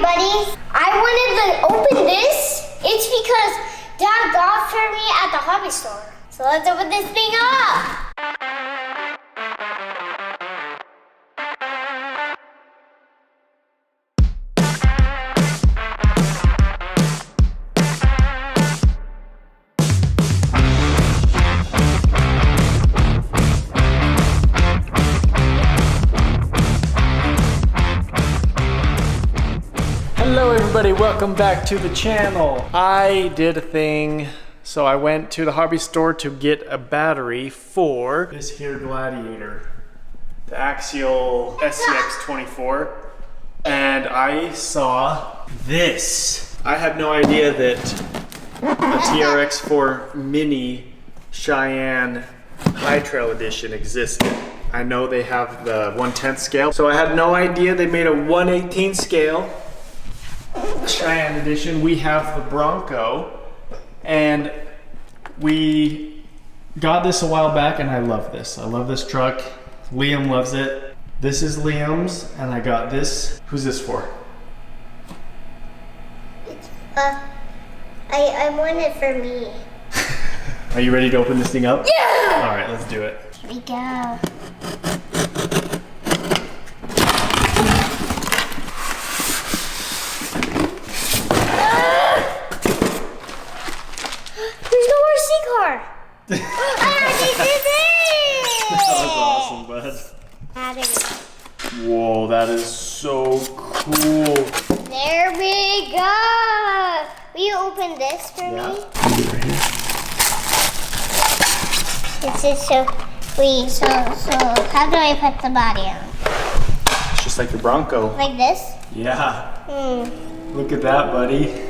everybody. I wanted to open this. It's because Dad got for me at the hobby store. So let's open this thing up. Hello everybody, welcome back to the channel. I did a thing, so I went to the hobby store to get a battery for this here Gladiator, the Axial SCX24, and I saw this. I had no idea that a TRX-4 Mini Cheyenne High Trail Edition existed. I know they have the 1/10 scale, so I had no idea they made a 1/18 scale. Cheyenne edition. We have the Bronco, and we got this a while back, and I love this. I love this truck. Liam loves it. This is Liam's, and I got this. Who's this for? I want it for me. Are you ready to open this thing up? Yeah! All right, let's do it. Here we go. There's no RC car. This is it. That was awesome, bud. Whoa, that is so cool. There we go. Will you open this for me? This is so. Wait. So how do I put the body on? It's just like the Bronco. Like this? Yeah. Look at that, buddy.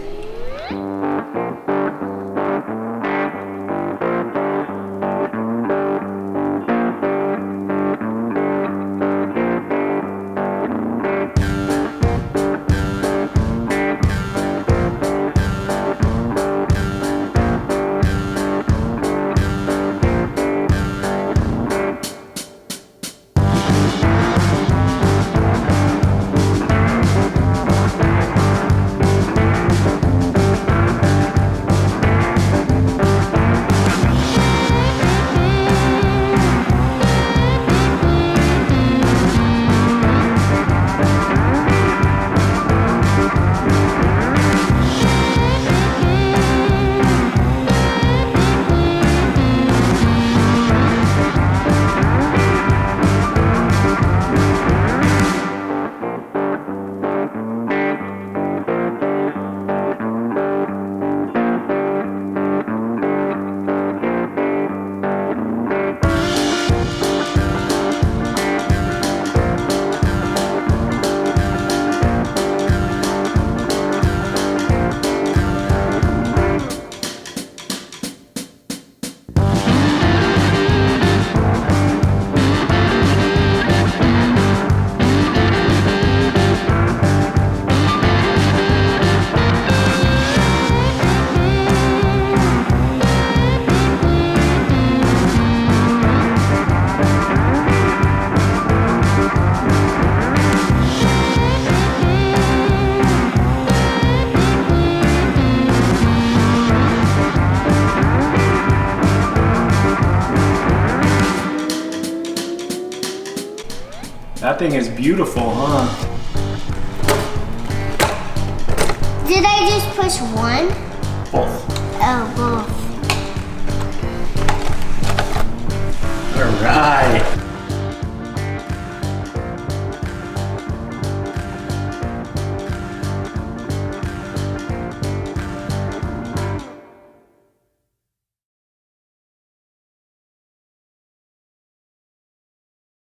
That thing is beautiful, huh? Did I just push one? Both. Oh, both.